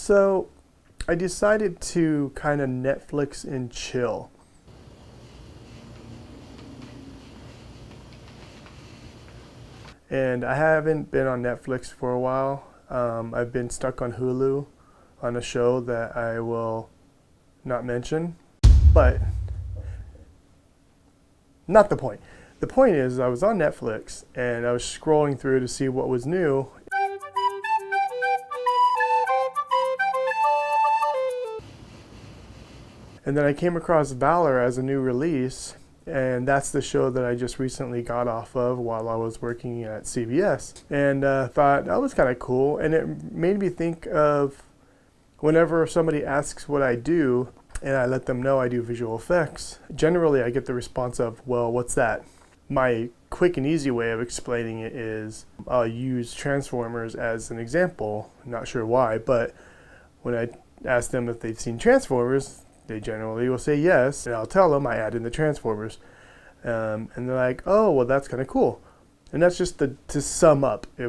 So I decided to kind of Netflix and chill. And I haven't been on Netflix for a while. I've been stuck on Hulu on a show that I will not mention, but not the point. The point is, I was on Netflix and I was scrolling through to see what was new. And then I came across Valor as a new release, and that's the show that I just recently got off of while I was working at CBS. And thought that was kind of cool, and it made me think of whenever somebody asks what I do, and I let them know I do visual effects, generally I get the response of, well, what's that? My quick and easy way of explaining it is I'll use Transformers as an example. Not sure why, but when I ask them if they've seen Transformers, they generally will say yes, and I'll tell them I add in the Transformers. And they're like, oh, well, that's kind of cool. And that's just to sum up, a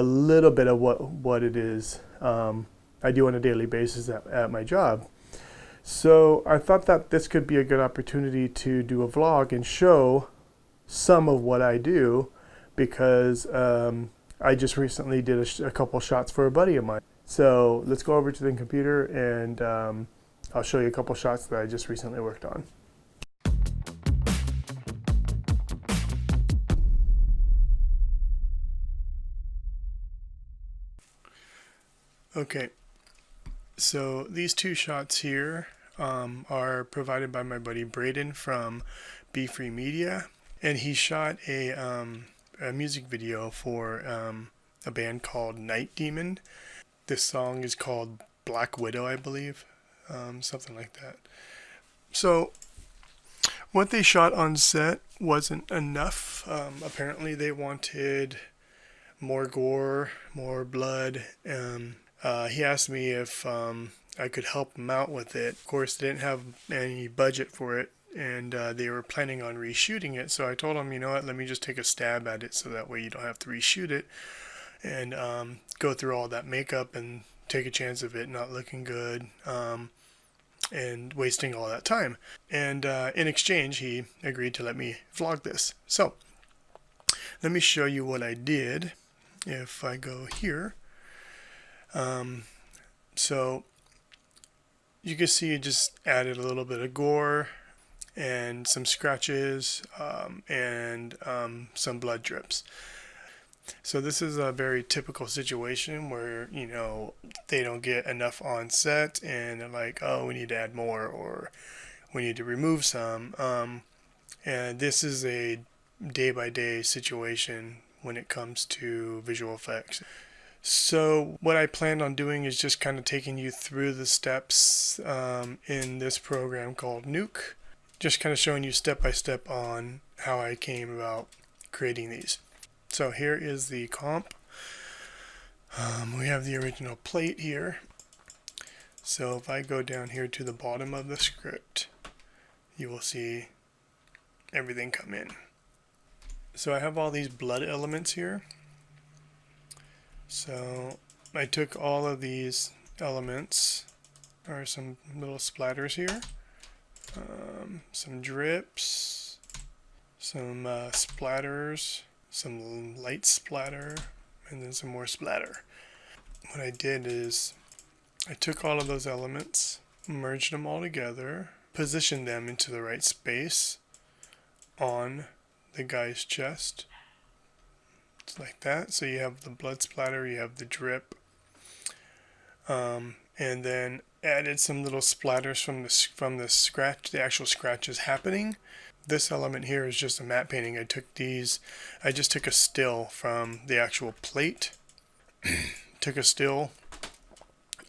little bit of what it is I do on a daily basis at my job. So I thought that this could be a good opportunity to do a vlog and show some of what I do, because I just recently did a couple shots for a buddy of mine. So let's go over to the computer and I'll show you a couple shots that I just recently worked on. Okay, so these two shots here are provided by my buddy Braden from Be Free Media, and he shot a music video for a band called Night Demon. This song is called Black Widow, I believe. Something like that. So what they shot on set wasn't enough. Apparently they wanted more gore, more blood. He asked me if I could help him out with it. Of course, they didn't have any budget for it, and they were planning on reshooting it. So I told him, you know what, let me just take a stab at it so that way you don't have to reshoot it and go through all that makeup and take a chance of it not looking good. And wasting all that time. And in exchange, he agreed to let me vlog this. So let me show you what I did. If I go here, so you can see it just added a little bit of gore and some scratches and some blood drips. So this is a very typical situation where, they don't get enough on set and they're like, oh, we need to add more, or we need to remove some. And this is a day-by-day situation when it comes to visual effects. So what I planned on doing is just kind of taking you through the steps in this program called Nuke. Just kind of showing you step by step on how I came about creating these. So here is the comp. We have the original plate here. So if I go down here to the bottom of the script, you will see everything come in. So I have all these blood elements here. So I took all of these elements, or some little splatters here, some drips, some splatters, some light splatter, and then some more splatter. What I did is I took all of those elements, merged them all together, positioned them into the right space on the guy's chest. It's like that. So you have the blood splatter, you have the drip, and then added some little splatters from the scratch, the actual scratches happening. This element here is just a matte painting. I just took a still from the actual plate, took a still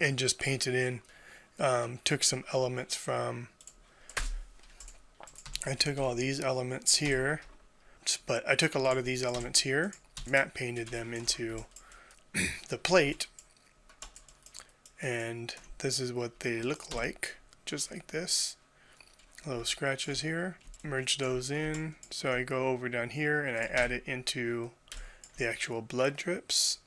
and just painted in, took some elements I took all these elements here, but I took a lot of these elements here, matte painted them into the plate, and this is what they look like, just like this. Little scratches here. Merge those in. So I go over down here and I add it into the actual blood drips.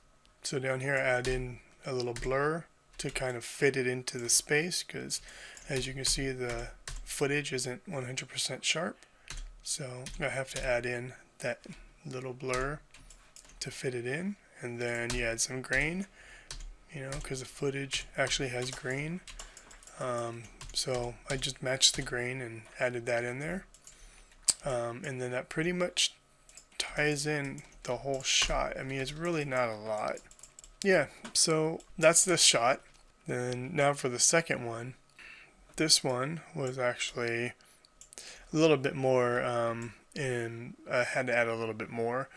So down here I add in a little blur to kind of fit it into the space, because as you can see the footage isn't 100% sharp, so I have to add in that little blur to fit it in. And then you add some grain, because the footage actually has grain, so I just matched the grain and added that in there, and then that pretty much ties in the whole shot. I mean, it's really not a lot. Yeah, so that's this shot. Then now for the second one. This one was actually a little bit more, and I had to add a little bit more.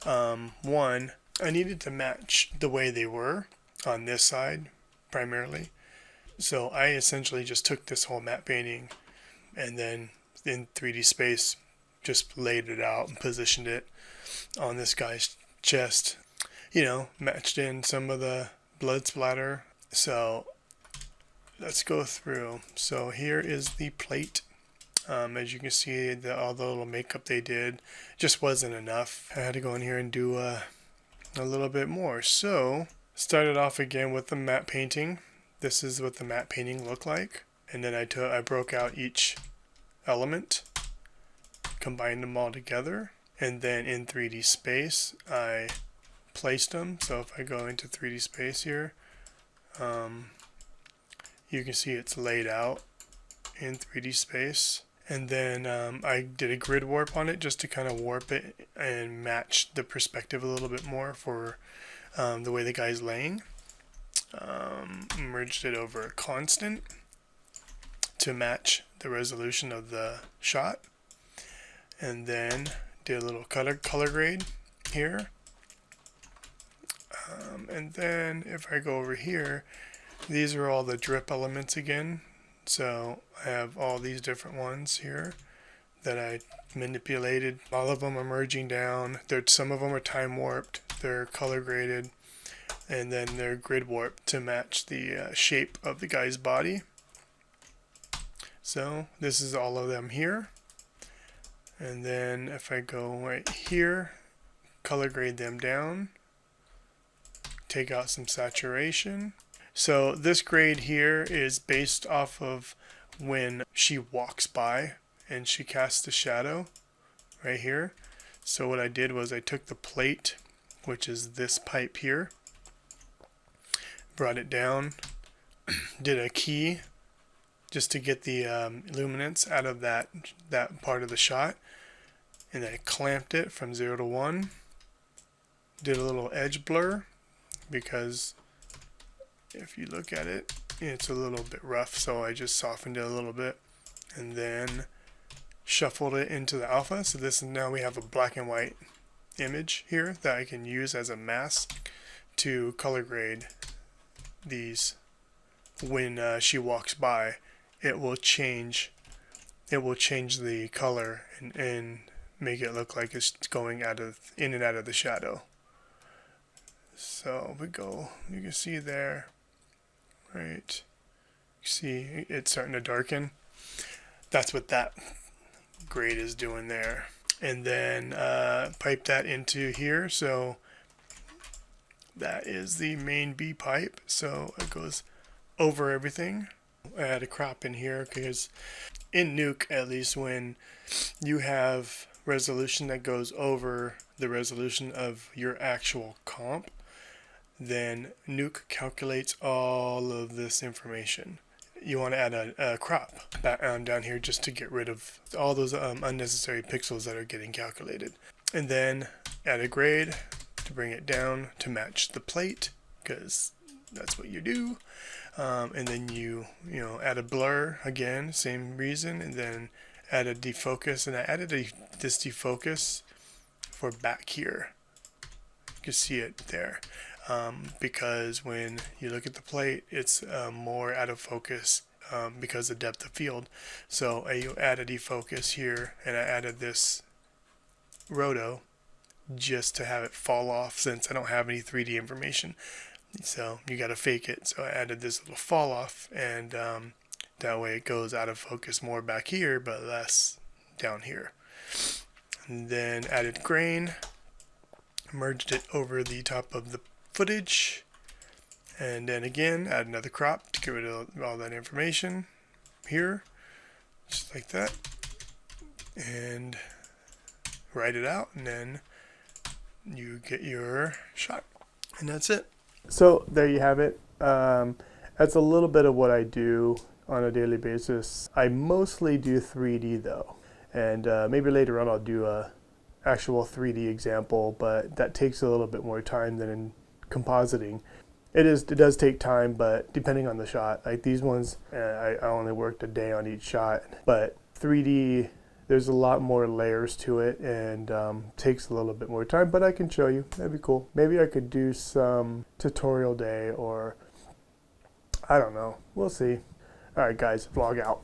One, I needed to match the way they were on this side primarily. So I essentially just took this whole matte painting and then in 3D space just laid it out and positioned it on this guy's chest. Matched in some of the blood splatter. So let's go through. So here is the plate. As you can see, all the little makeup they did just wasn't enough. I had to go in here and do a little bit more. So started off again with the matte painting. This is what the matte painting looked like. And then I broke out each element, combined them all together, and then in 3D space I placed them. So if I go into 3D space here, you can see it's laid out in 3D space. And then I did a grid warp on it just to kind of warp it and match the perspective a little bit more for the way the guy's laying. Merged it over a constant to match the resolution of the shot. And then did a little color grade here. And then if I go over here, these are all the drip elements again. So I have all these different ones here that I manipulated. All of them are merging down. Some of them are time warped. They're color graded. And then they're grid warped to match the shape of the guy's body. So this is all of them here. And then if I go right here, color grade them down. Take out some saturation. So this grade here is based off of when she walks by and she casts a shadow right here. So what I did was I took the plate, which is this pipe here, brought it down, did a key just to get the luminance out of that part of the shot, and then I clamped it from 0 to 1, did a little edge blur, because if you look at it, it's a little bit rough, so I just softened it a little bit, and then shuffled it into the alpha. So this is, now we have a black and white image here that I can use as a mask to color grade these. When she walks by, it will change the color and make it look like it's going in and out of the shadow. So we go, you can see there, right? You see it's starting to darken. That's what that grade is doing there. And then pipe that into here. So that is the main B pipe. So it goes over everything. I had a crop in here because in Nuke, at least, when you have resolution that goes over the resolution of your actual comp, then Nuke calculates all of this information. You want to add a crop down here just to get rid of all those unnecessary pixels that are getting calculated. And then add a grade to bring it down to match the plate, because that's what you do. And then you add a blur again, same reason, and then add a defocus. And I added this defocus for back here. You can see it there. Because when you look at the plate, it's more out of focus because of depth of field. So you add a defocus here, and I added this roto just to have it fall off since I don't have any 3D information. So you got to fake it. So I added this little fall off, and that way it goes out of focus more back here, but less down here. And then added grain, merged it over the top of the footage, And then again, add another crop to get rid of all that information here, just like that. And write it out, and then you get your shot. And that's it. So there you have it. That's a little bit of what I do on a daily basis. I mostly do 3D though. And maybe later on I'll do a actual 3D example, but that takes a little bit more time than in compositing. It does take time, but depending on the shot, like these ones, I only worked a day on each shot. But 3D, there's a lot more layers to it, and takes a little bit more time, but I can show you. That'd be cool. Maybe I could do some tutorial day, or I don't know. We'll see. All right, guys, vlog out.